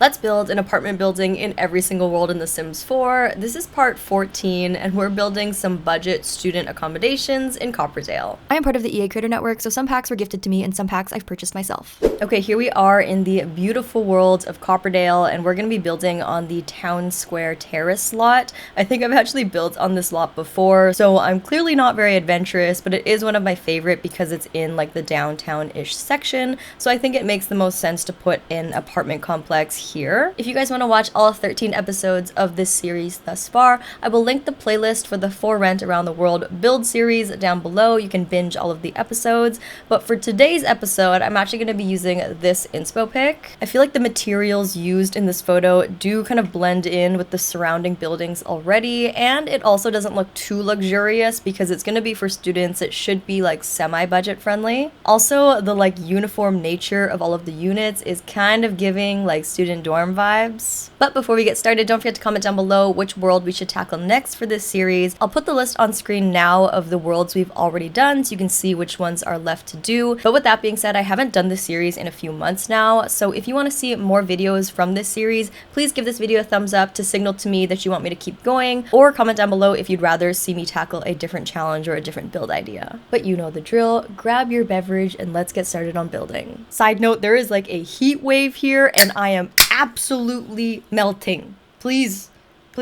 Let's build an apartment building in every single world in The Sims 4. This is part 14, and we're building some budget student accommodations in Copperdale. I am part of the EA Creator Network, so some packs were gifted to me and some packs I've purchased myself. Okay, here we are in the beautiful world of Copperdale, and we're going to be building on the Town Square Terrace lot. I think I've actually built on this lot before, so I'm clearly not very adventurous, but it is one of my favorite because it's in like the downtown-ish section, so I think it makes the most sense to put an apartment complex here. If you guys want to watch all 13 episodes of this series thus far, I will link the playlist for the For Rent Around the World build series down below. You can binge all of the episodes, but for today's episode, I'm actually going to be using this inspo pic. I feel like the materials used in this photo do kind of blend in with the surrounding buildings already, and it also doesn't look too luxurious because it's going to be for students. It should be like semi-budget friendly. Also, the like uniform nature of all of the units is kind of giving like student dorm vibes. But before we get started, don't forget to comment down below which world we should tackle next for this series. I'll put the list on screen now of the worlds we've already done so you can see which ones are left to do. But with that being said, I haven't done this series in a few months now, so if you want to see more videos from this series, please give this video a thumbs up to signal to me that you want me to keep going, or comment down below if you'd rather see me tackle a different challenge or a different build idea. But you know the drill, grab your beverage and let's get started on building. Side note, there is like a heat wave here and I am absolutely melting. Please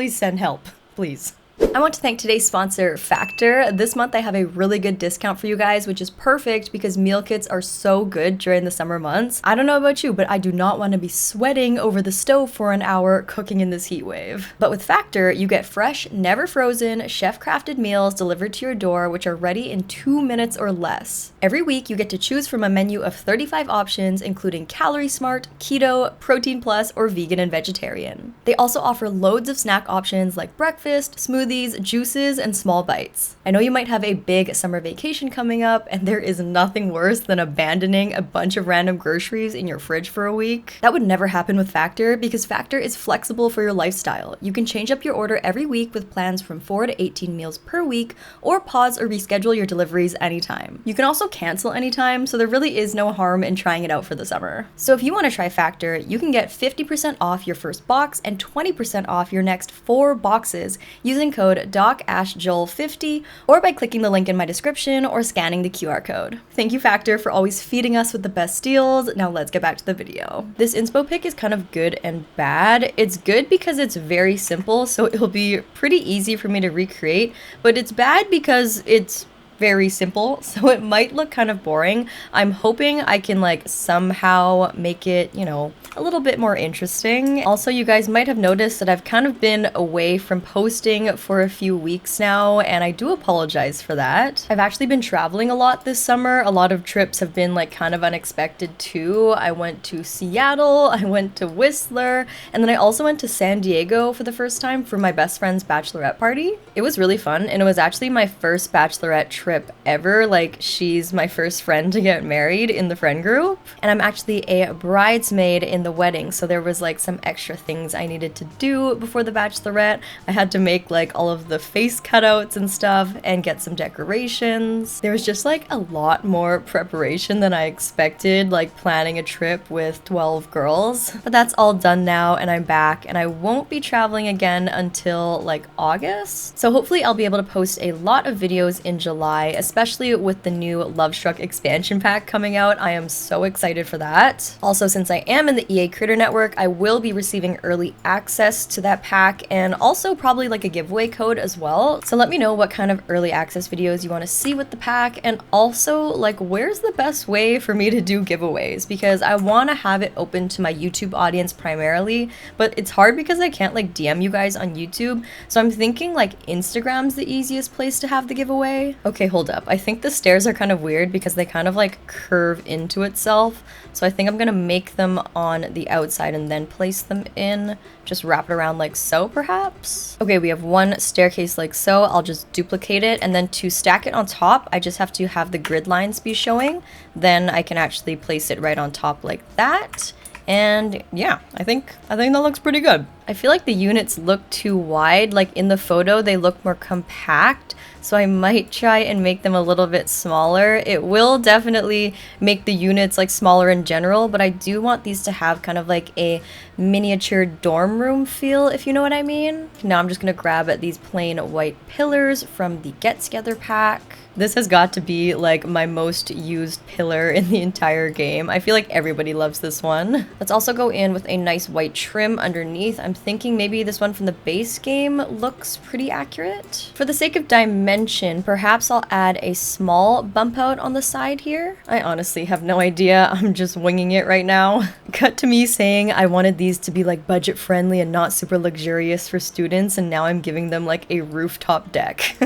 send help, please. I want to thank today's sponsor, Factor. This month I have a really good discount for you guys, which is perfect because meal kits are so good during the summer months. I don't know about you, but I do not want to be sweating over the stove for an hour cooking in this heat wave. But with Factor, you get fresh, never frozen, chef-crafted meals delivered to your door, which are ready in 2 minutes or less. Every week, you get to choose from a menu of 35 options, including Calorie Smart, Keto, Protein Plus, or Vegan and Vegetarian. They also offer loads of snack options like breakfast, smoothies, juices, and small bites. I know you might have a big summer vacation coming up, and there is nothing worse than abandoning a bunch of random groceries in your fridge for a week. That would never happen with Factor because Factor is flexible for your lifestyle. You can change up your order every week with plans from 4 to 18 meals per week, or pause or reschedule your deliveries anytime. You can also cancel anytime, so there really is no harm in trying it out for the summer. So if you want to try Factor, you can get 50% off your first box and 20% off your next 4 boxes using code DocAshJoel50 or by clicking the link in my description or scanning the QR code. Thank you, Factor, for always feeding us with the best deals. Now let's get back to the video. This inspo pic is kind of good and bad. It's good because it's very simple, so it'll be pretty easy for me to recreate, but it's bad because it's very simple, so it might look kind of boring. I'm hoping I can like somehow make it, you know, a little bit more interesting. Also, you guys might have noticed that I've kind of been away from posting for a few weeks now, and I do apologize for that. I've actually been traveling a lot this summer. A lot of trips have been like kind of unexpected too. I went to Seattle, I went to Whistler, and then I also went to San Diego for the first time for my best friend's bachelorette party. It was really fun, and it was actually my first bachelorette trip ever. Like, she's my first friend to get married in the friend group, and I'm actually a bridesmaid in the wedding, so there was like some extra things I needed to do before the bachelorette. I had to make like all of the face cutouts and stuff and get some decorations. There was just like a lot more preparation than I expected, like planning a trip with 12 girls. But that's all done now, and I'm back, and I won't be traveling again until like August. So hopefully I'll be able to post a lot of videos in July, especially with the new Love Struck expansion pack coming out. I am so excited for that. Also, since I am in the EA Creator Network, I will be receiving early access to that pack and also probably like a giveaway code as well. So let me know what kind of early access videos you want to see with the pack, and also like where's the best way for me to do giveaways, because I want to have it open to my YouTube audience primarily, but it's hard because I can't like DM you guys on YouTube. So I'm thinking like Instagram's the easiest place to have the giveaway. Okay, hold up. I think the stairs are kind of weird because they kind of like curve into itself. So I think I'm gonna make them on the outside and then place them in. Just wrap it around like so, perhaps. Okay, we have one staircase like so. I'll just duplicate it, and then to stack it on top, I just have to have the grid lines be showing. Then I can actually place it right on top like that. And yeah, I think that looks pretty good. I feel like the units look too wide. Like in the photo, they look more compact. So I might try and make them a little bit smaller. It will definitely make the units like smaller in general, but I do want these to have kind of like a miniature dorm room feel, if you know what I mean. Now I'm just gonna grab these plain white pillars from the Get Together pack. This has got to be like my most used pillar in the entire game. I feel like everybody loves this one. Let's also go in with a nice white trim underneath. I'm thinking maybe this one from the base game looks pretty accurate. For the sake of dimension, perhaps I'll add a small bump out on the side here. I honestly have no idea. I'm just winging it right now. Cut to me saying I wanted these to be like budget friendly and not super luxurious for students, and now I'm giving them like a rooftop deck.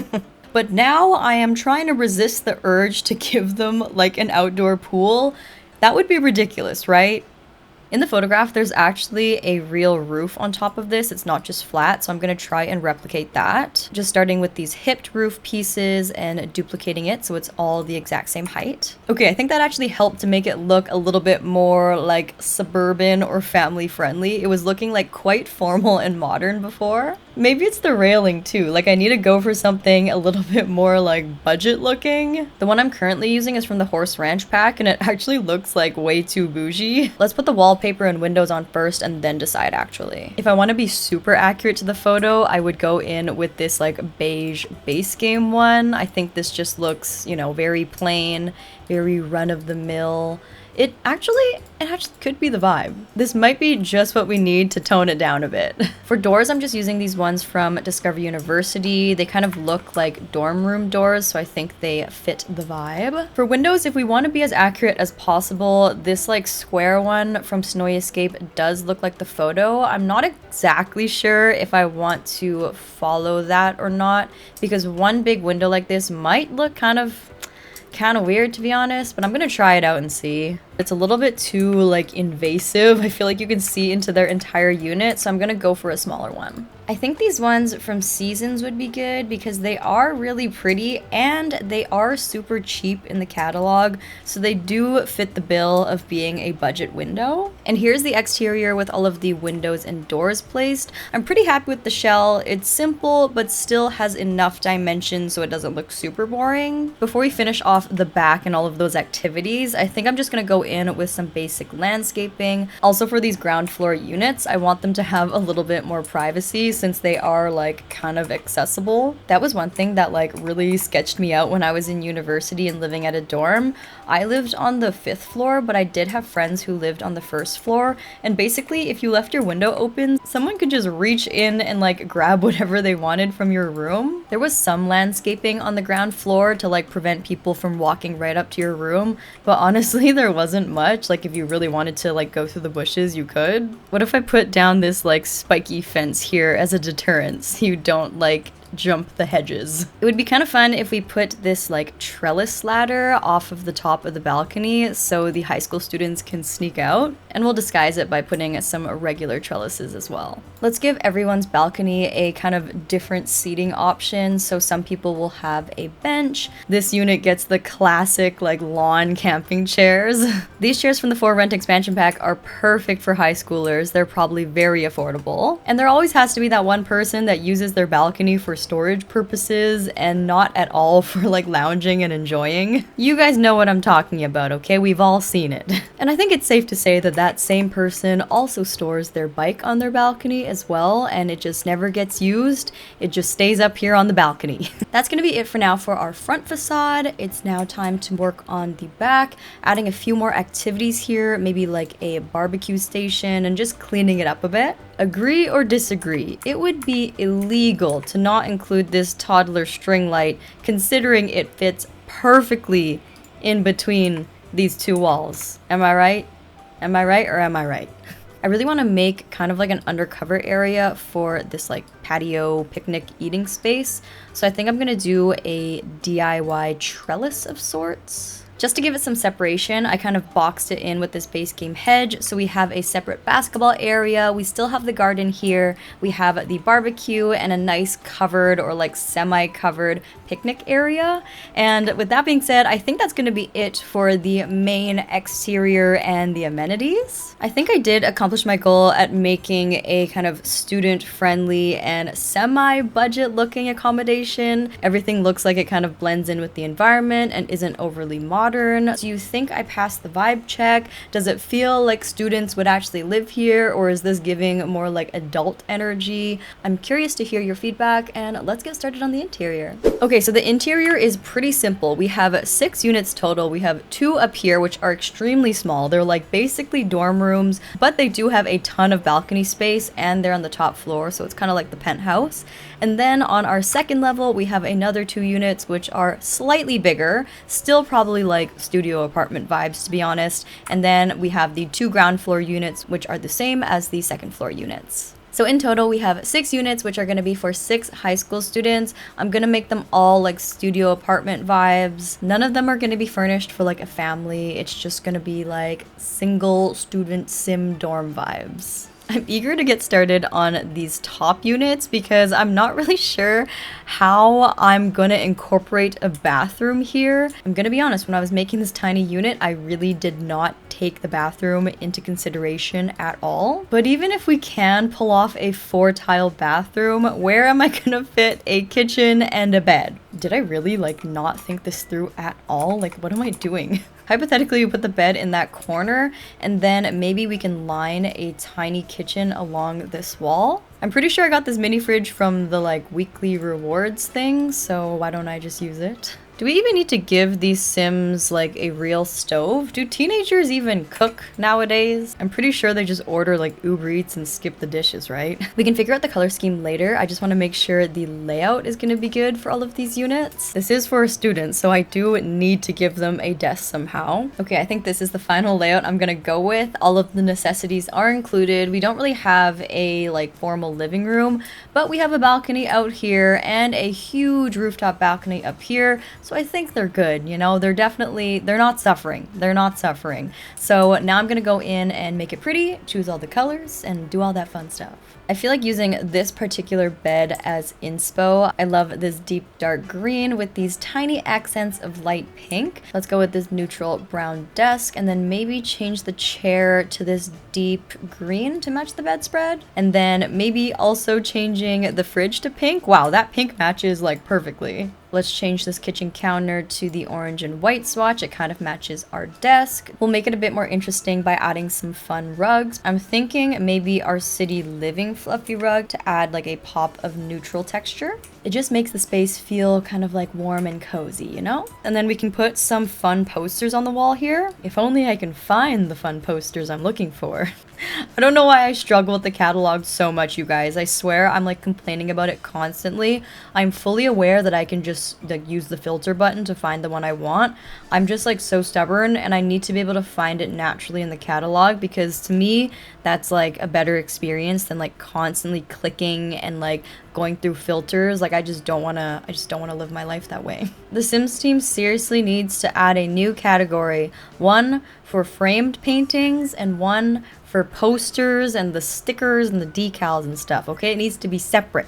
But now I am trying to resist the urge to give them like an outdoor pool. That would be ridiculous, right? In the photograph, there's actually a real roof on top of this. It's not just flat, so I'm gonna try and replicate that. Just starting with these hipped roof pieces and duplicating it so it's all the exact same height. Okay, I think that actually helped to make it look a little bit more like suburban or family friendly. It was looking like quite formal and modern before. Maybe it's the railing too. Like I need to go for something a little bit more like budget looking. The one I'm currently using is from the Horse Ranch pack and it actually looks like way too bougie. Let's put the wallpaper and windows on first and then decide actually. If I want to be super accurate to the photo, I would go in with this like beige base game one. I think this just looks, you know, very plain, very run-of-the-mill. It actually could be the vibe. This might be just what we need to tone it down a bit. For doors, I'm just using these ones from Discover University. They kind of look like dorm room doors, so I think they fit the vibe. For windows, if we want to be as accurate as possible, this like square one from Snowy Escape does look like the photo. I'm not exactly sure if I want to follow that or not, because one big window like this might look kind of weird, to be honest, but I'm gonna try it out and see. It's a little bit too like invasive. I feel like you can see into their entire unit, so I'm gonna go for a smaller one. I think these ones from Seasons would be good because they are really pretty and they are super cheap in the catalog, so they do fit the bill of being a budget window. And here's the exterior with all of the windows and doors placed. I'm pretty happy with the shell. It's simple but still has enough dimension so it doesn't look super boring. Before we finish off the back and all of those activities, I think I'm just gonna go in with some basic landscaping. Also for these ground floor units, I want them to have a little bit more privacy since they are like kind of accessible. That was one thing that like really sketched me out when I was in university and living at a dorm. I lived on the 5th floor, but I did have friends who lived on the 1st floor, and basically if you left your window open, someone could just reach in and like grab whatever they wanted from your room. There was some landscaping on the ground floor to like prevent people from walking right up to your room, but honestly there wasn't much. Like if you really wanted to like go through the bushes, you could. What if I put down this like spiky fence here as a deterrent so you don't like jump the hedges? It would be kind of fun if we put this like trellis ladder off of the top of the balcony so the high school students can sneak out, and we'll disguise it by putting some regular trellises as well. Let's give everyone's balcony a kind of different seating option. So some people will have a bench. This unit gets the classic like lawn camping chairs. These chairs from the For Rent expansion pack are perfect for high schoolers. They're probably very affordable, and there always has to be that one person that uses their balcony for storage purposes and not at all for like lounging and enjoying. You guys know what I'm talking about, okay? We've all seen it. And I think it's safe to say that that same person also stores their bike on their balcony as well, and it just never gets used. It just stays up here on the balcony. That's gonna be it for now for our front facade. It's now time to work on the back, adding a few more activities here, maybe like a barbecue station and just cleaning it up a bit. Agree or disagree? It would be illegal to not include this toddler string light, considering it fits perfectly in between these two walls. Am I right? Am I right or am I right? I really want to make kind of like an undercover area for this like patio picnic eating space. So I think I'm going to do a DIY trellis of sorts. Just to give it some separation, I kind of boxed it in with this base game hedge. So we have a separate basketball area. We still have the garden here. We have the barbecue and a nice covered or like semi-covered picnic area. And with that being said, I think that's going to be it for the main exterior and the amenities. I think I did accomplish my goal at making a kind of student-friendly and semi-budget looking accommodation. Everything looks like it kind of blends in with the environment and isn't overly modern. Do you think I passed the vibe check? Does it feel like students would actually live here, or is this giving more like adult energy? I'm curious to hear your feedback, and let's get started on the interior. Okay, so the interior is pretty simple. We have 6 units total. We have 2 up here, which are extremely small. They're like basically dorm rooms, but they do have a ton of balcony space, and they're on the top floor, so it's kind of like the penthouse. And then on our second level, we have another 2 units, which are slightly bigger, still probably like studio apartment vibes, to be honest. And then we have the 2 ground floor units, which are the same as the second floor units. So in total, we have 6 units, which are going to be for 6 high school students. I'm going to make them all like studio apartment vibes. None of them are going to be furnished for like a family. It's just going to be like single student sim dorm vibes. I'm eager to get started on these top units because I'm not really sure how I'm gonna incorporate a bathroom here. I'm gonna be honest, when I was making this tiny unit, I really did not take the bathroom into consideration at all. But even if we can pull off a 4-tile bathroom, where am I gonna fit a kitchen and a bed? Did I really like not think this through at all? Like, what am I doing? Hypothetically, we put the bed in that corner, and then maybe we can line a tiny kitchen along this wall. I'm pretty sure I got this mini fridge from the like weekly rewards thing, so why don't I just use it? Do we even need to give these Sims like a real stove? Do teenagers even cook nowadays? I'm pretty sure they just order like Uber Eats and skip the dishes, right? We can figure out the color scheme later. I just want to make sure the layout is going to be good for all of these units. This is for students, so I do need to give them a desk somehow. Okay, I think this is the final layout I'm going to go with. All of the necessities are included. We don't really have a like formal living room, but we have a balcony out here and a huge rooftop balcony up here. So I think they're good, you know, they're not suffering. They're not suffering. So now I'm gonna go in and make it pretty, choose all the colors, and do all that fun stuff. I feel like using this particular bed as inspo. I love this deep dark green with these tiny accents of light pink. Let's go with this neutral brown desk and then maybe change the chair to this deep green to match the bedspread. And then maybe also changing the fridge to pink. Wow, that pink matches like perfectly. Let's change this kitchen counter to the orange and white swatch. It kind of matches our desk. We'll make it a bit more interesting by adding some fun rugs. I'm thinking maybe our city living fluffy rug to add like a pop of neutral texture. It just makes the space feel kind of like warm and cozy, you know? And then we can put some fun posters on the wall here. If only I can find the fun posters I'm looking for. I don't know why I struggle with the catalog so much, you guys. I swear I'm like complaining about it constantly. I'm fully aware that I can just like use the filter button to find the one I want. I'm just like so stubborn, and I need to be able to find it naturally in the catalog, because to me that's like a better experience than like constantly clicking and like going through filters. Like I just don't want to live my life that way. The Sims team seriously needs to add a new category, one for framed paintings and one for posters and the stickers and the decals and stuff, okay? It needs to be separate.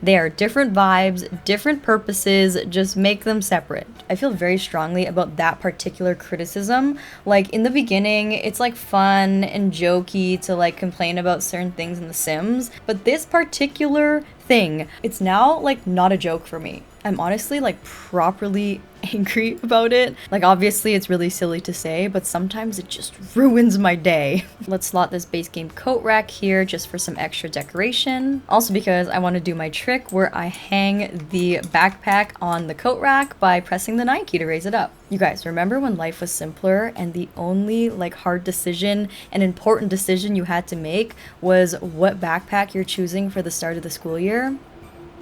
They are different vibes, different purposes, just make them separate. I feel very strongly about that particular criticism. Like in the beginning, it's like fun and jokey to like complain about certain things in The Sims, but this particular thing, it's now like not a joke for me. I'm honestly like properly angry about it. Like obviously it's really silly to say, but sometimes it just ruins my day. Let's slot this base game coat rack here just for some extra decoration. Also because I want to do my trick where I hang the backpack on the coat rack by pressing the 9 key to raise it up. You guys, remember when life was simpler and the only like hard decision and important decision you had to make was what backpack you're choosing for the start of the school year?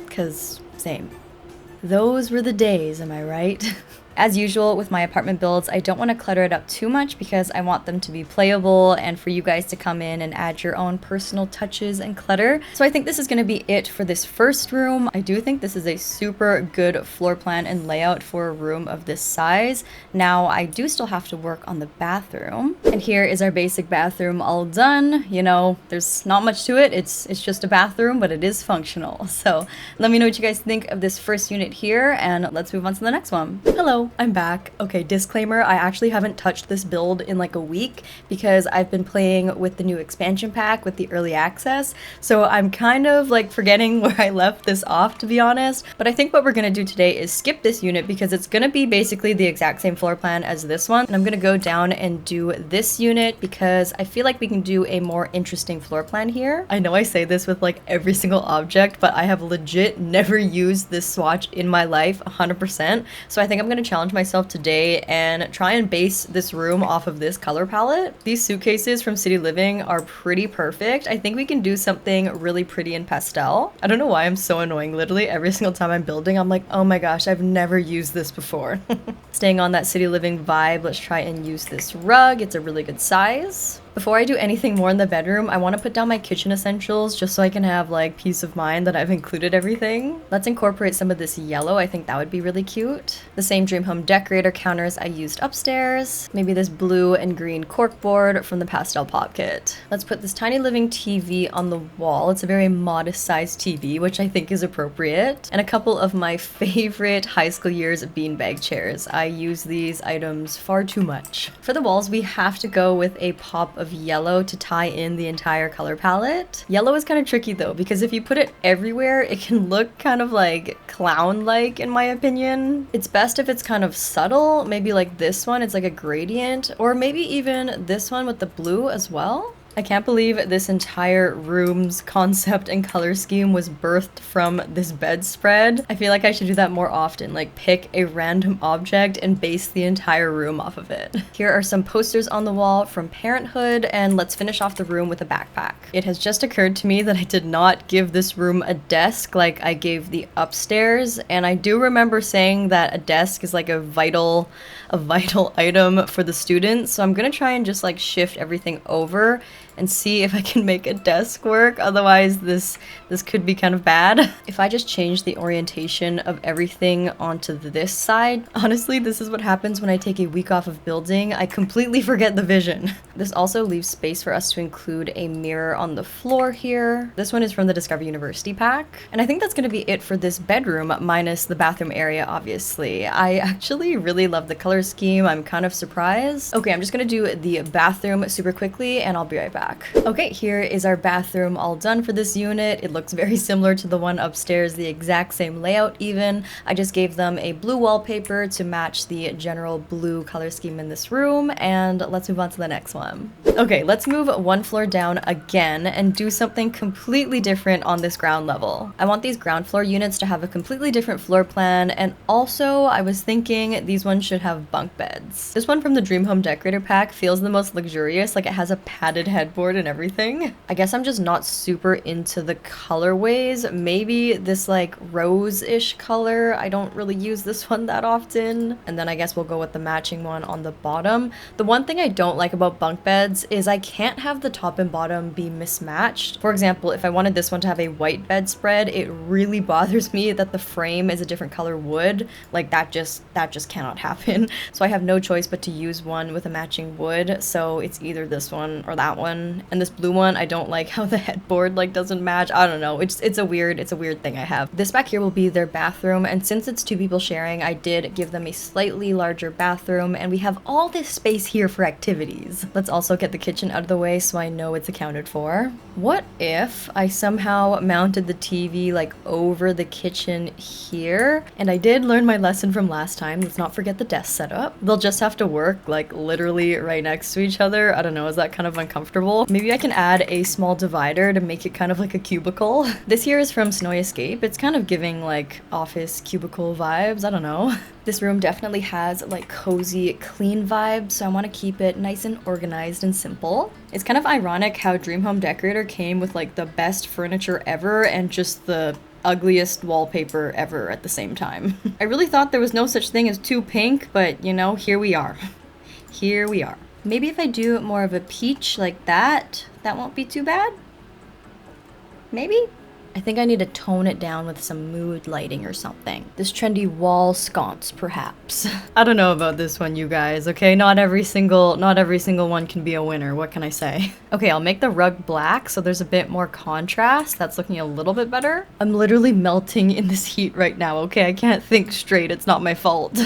'Cause same. Those were the days, am I right? As usual with my apartment builds, I don't want to clutter it up too much because I want them to be playable and for you guys to come in and add your own personal touches and clutter. So I think this is going to be it for this first room. I do think this is a super good floor plan and layout for a room of this size. Now I do still have to work on the bathroom. And here is our basic bathroom all done. You know, there's not much to it. It's just a bathroom, but it is functional. So let me know what you guys think of this first unit here and let's move on to the next one. Hello, I'm back. Okay, disclaimer, I actually haven't touched this build in like a week because I've been playing with the new expansion pack with the early access. So I'm kind of like forgetting where I left this off, to be honest. But I think what we're gonna do today is skip this unit because it's gonna be basically the exact same floor plan as this one. And I'm gonna go down and do this unit because I feel like we can do a more interesting floor plan here. I know I say this with like every single object, but I have legit never used this swatch in my life 100%. So I think I'm gonna challenge myself today and try and base this room off of this color palette. These suitcases from City Living are pretty perfect. I think we can do something really pretty in pastel. I don't know why I'm so annoying. Literally every single time I'm building, I'm like, oh my gosh, I've never used this before. Staying on that City Living vibe, let's try and use this rug. It's a really good size. Before I do anything more in the bedroom, I want to put down my kitchen essentials just so I can have like peace of mind that I've included everything. Let's incorporate some of this yellow. I think that would be really cute. The same Dream Home decorator counters I used upstairs. Maybe this blue and green corkboard from the pastel pop kit. Let's put this tiny living TV on the wall. It's a very modest sized TV, which I think is appropriate. And a couple of my favorite high school years beanbag chairs. I use these items far too much. For the walls, we have to go with a pop of yellow to tie in the entire color palette. Yellow is kind of tricky though, because if you put it everywhere, it can look kind of like clown-like in my opinion. It's best if it's kind of subtle, maybe like this one, it's like a gradient, or maybe even this one with the blue as well. I can't believe this entire room's concept and color scheme was birthed from this bedspread. I feel like I should do that more often, like pick a random object and base the entire room off of it. Here are some posters on the wall from Parenthood, and let's finish off the room with a backpack. It has just occurred to me that I did not give this room a desk like I gave the upstairs, and I do remember saying that a desk is like a vital item for the students, so I'm gonna try and just like shift everything over and see if I can make a desk work. Otherwise this could be kind of bad. If I just change the orientation of everything onto this side, honestly, this is what happens when I take a week off of building. I completely forget the vision. This also leaves space for us to include a mirror on the floor here. This one is from the Discover University pack. And I think that's gonna be it for this bedroom, minus the bathroom area, obviously. I actually really love the color scheme. I'm kind of surprised. Okay, I'm just gonna do the bathroom super quickly and I'll be right back. Okay, here is our bathroom all done for this unit. It looks very similar to the one upstairs, the exact same layout even. I just gave them a blue wallpaper to match the general blue color scheme in this room, and let's move on to the next one. Okay, let's move one floor down again and do something completely different on this ground level. I want these ground floor units to have a completely different floor plan, and also I was thinking these ones should have bunk beds. This one from the Dream Home Decorator pack feels the most luxurious, like it has a padded headboard and everything. I guess I'm just not super into the colorways. Maybe this like rose-ish color. I don't really use this one that often. And then I guess we'll go with the matching one on the bottom. The one thing I don't like about bunk beds is I can't have the top and bottom be mismatched. For example, if I wanted this one to have a white bedspread, it really bothers me that the frame is a different color wood. Like that just cannot happen. So I have no choice but to use one with a matching wood. So it's either this one or that one. And this blue one, I don't like how the headboard like doesn't match. I don't know. It's a weird thing I have. This back here will be their bathroom, and since it's two people sharing, I did give them a slightly larger bathroom, and we have all this space here for activities. Let's also get the kitchen out of the way so I know it's accounted for. What if I somehow mounted the TV like over the kitchen here? And I did learn my lesson from last time. Let's not forget the desk setup. They'll just have to work like literally right next to each other. I don't know, is that kind of uncomfortable? Maybe I can add a small divider to make it kind of like a cubicle. This here is from Snowy Escape. It's kind of giving like office cubicle vibes. I don't know. This room definitely has like cozy, clean vibes, so I want to keep it nice and organized and simple. It's kind of ironic how Dream Home Decorator came with like the best furniture ever and just the ugliest wallpaper ever at the same time. I really thought there was no such thing as too pink, but you know, here we are. Here we are. Maybe if I do more of a peach like that, that won't be too bad? Maybe? I think I need to tone it down with some mood lighting or something. This trendy wall sconce, perhaps. I don't know about this one, you guys, okay? Not every single one can be a winner, what can I say? Okay, I'll make the rug black so there's a bit more contrast. That's looking a little bit better. I'm literally melting in this heat right now, okay? I can't think straight, it's not my fault.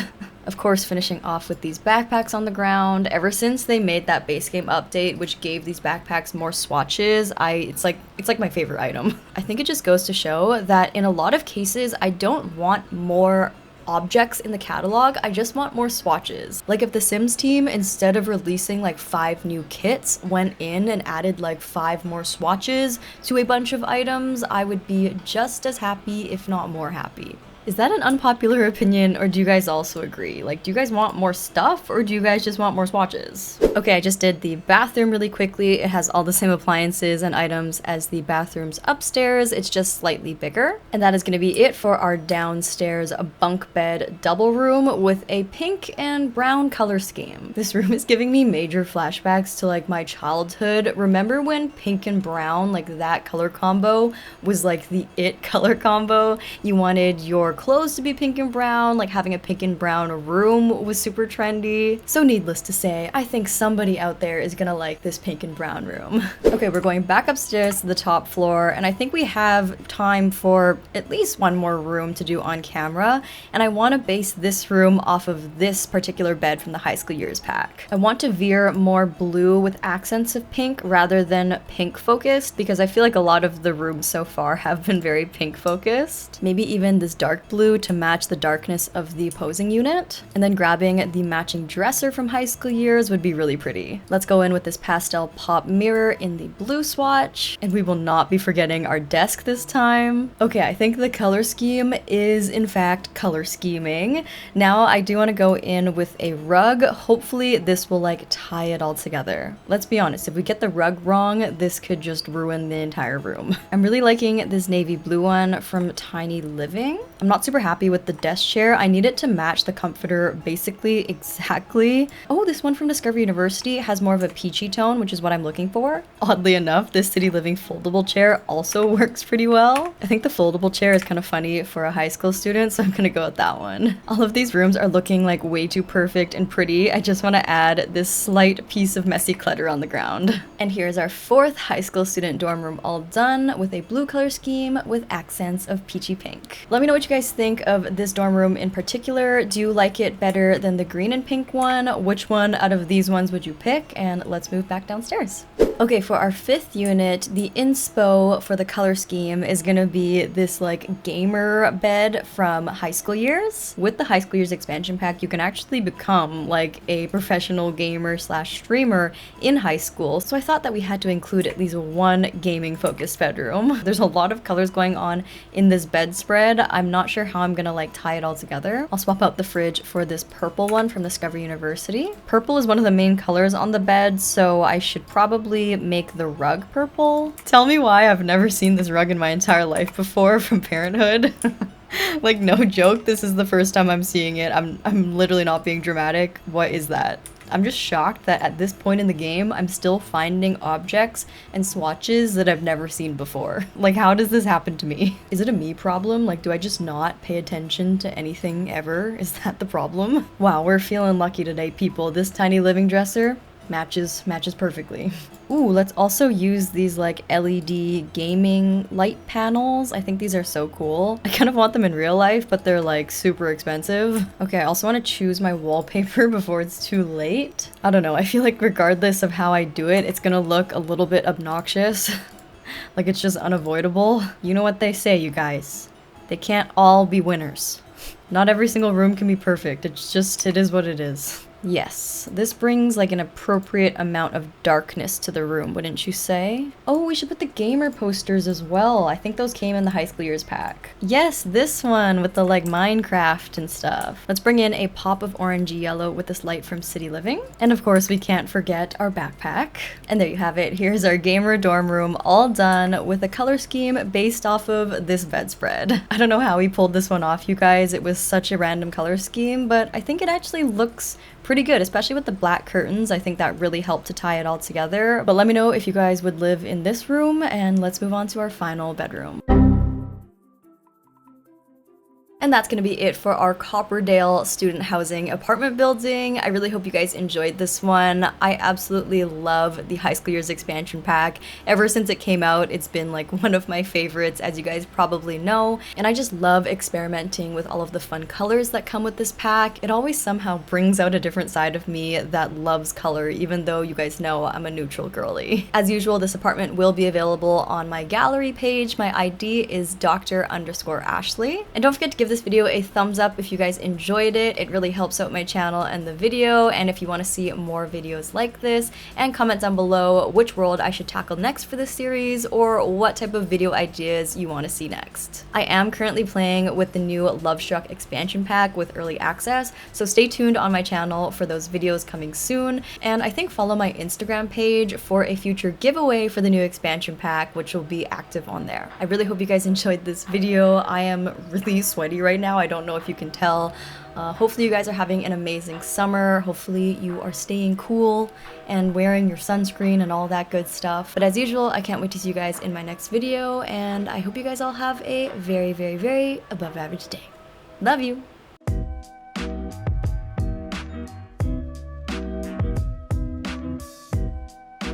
Of course, finishing off with these backpacks on the ground. Ever since they made that base game update, which gave these backpacks more swatches, it's like my favorite item. I think it just goes to show that in a lot of cases, I don't want more objects in the catalog, I just want more swatches. Like if the Sims team, instead of releasing like 5 new kits, went in and added like 5 more swatches to a bunch of items, I would be just as happy, if not more happy. Is that an unpopular opinion, or do you guys also agree? Like, do you guys want more stuff, or do you guys just want more swatches? Okay, I just did the bathroom really quickly. It has all the same appliances and items as the bathrooms upstairs. It's just slightly bigger. And that is going to be it for our downstairs bunk bed double room with a pink and brown color scheme. This room is giving me major flashbacks to like my childhood. Remember when pink and brown, like that color combo was like the it color combo? You wanted your clothes to be pink and brown, like having a pink and brown room was super trendy. So needless to say, I think somebody out there is gonna like this pink and brown room. Okay, we're going back upstairs to the top floor, and I think we have time for at least one more room to do on camera, and I want to base this room off of this particular bed from the high school years pack. I want to veer more blue with accents of pink rather than pink focused, because I feel like a lot of the rooms so far have been very pink focused. Maybe even this dark blue to match the darkness of the opposing unit, and then grabbing the matching dresser from high school years would be really pretty. Let's go in with this pastel pop mirror in the blue swatch, and we will not be forgetting our desk this time. Okay, I think the color scheme is in fact color scheming. Now I do want to go in with a rug. Hopefully this will like tie it all together. Let's be honest, if we get the rug wrong, this could just ruin the entire room. I'm really liking this navy blue one from Tiny Living. I'm not super happy with the desk chair. I need it to match the comforter basically exactly. Oh, this one from Discovery University has more of a peachy tone, which is what I'm looking for. Oddly enough, this City Living foldable chair also works pretty well. I think the foldable chair is kind of funny for a high school student, so I'm gonna go with that one. All of these rooms are looking like way too perfect and pretty. I just want to add this slight piece of messy clutter on the ground. And here's our 4th high school student dorm room all done with a blue color scheme with accents of peachy pink. Let me know what you guys think of this dorm room in particular. Do you like it better than the green and pink one? Which one out of these ones would you pick? And let's move back downstairs. Okay, for our 5th unit, the inspo for the color scheme is gonna be this like gamer bed from high school years. With the high school years expansion pack, you can actually become like a professional gamer slash streamer in high school. So I thought that we had to include at least one gaming focused bedroom. There's a lot of colors going on in this bedspread. I'm not sure how I'm gonna like tie it all together. I'll swap out the fridge for this purple one from Discovery University. Purple is one of the main colors on the bed, so I should probably make the rug purple. Tell me why I've never seen this rug in my entire life before from Parenthood. Like, no joke, this is the first time I'm seeing it. I'm literally not being dramatic. What is that? I'm just shocked that at this point in the game, I'm still finding objects and swatches that I've never seen before. Like, how does this happen to me? Is it a me problem? Like, do I just not pay attention to anything ever? Is that the problem? Wow, we're feeling lucky today, people. This tiny living dresser matches perfectly. Ooh, let's also use these like LED gaming light panels. I think these are so cool. I kind of want them in real life, but they're like super expensive. Okay, I also want to choose my wallpaper before it's too late. I don't know, I feel like regardless of how I do it, it's gonna look a little bit obnoxious. Like it's just unavoidable. You know what they say, you guys. They can't all be winners. Not every single room can be perfect. It is what it is. Yes, this brings like an appropriate amount of darkness to the room, wouldn't you say? Oh, we should put the gamer posters as well. I think those came in the high school years pack. Yes, this one with the like Minecraft and stuff. Let's bring in a pop of orangey yellow with this light from City Living. And of course, we can't forget our backpack. And there you have it. Here's our gamer dorm room all done with a color scheme based off of this bedspread. I don't know how we pulled this one off, you guys. It was such a random color scheme, but I think it actually looks pretty good, especially with the black curtains. I think that really helped to tie it all together. But let me know if you guys would live in this room, and let's move on to our final bedroom. And that's going to be it for our Copperdale student housing apartment building. I really hope you guys enjoyed this one. I absolutely love the high school years expansion pack. Ever since it came out, it's been like one of my favorites, as you guys probably know. And I just love experimenting with all of the fun colors that come with this pack. It always somehow brings out a different side of me that loves color, even though you guys know I'm a neutral girly. As usual, this apartment will be available on my gallery page. My ID is Dr_Ashley. And don't forget to give this video a thumbs up if you guys enjoyed it. It really helps out my channel and the video. And if you want to see more videos like this, and comment down below which world I should tackle next for this series, or what type of video ideas you want to see next. I am currently playing with the new Love Struck expansion pack with early access, so stay tuned on my channel for those videos coming soon. And I think follow my Instagram page for a future giveaway for the new expansion pack, which will be active on there. I really hope you guys enjoyed this video. I am really sweaty right now. I don't know if you can tell. Hopefully you guys are having an amazing summer. Hopefully you are staying cool and wearing your sunscreen and all that good stuff. But as usual, I can't wait to see you guys in my next video, and I hope you guys all have a very, very, very above average day. Love you!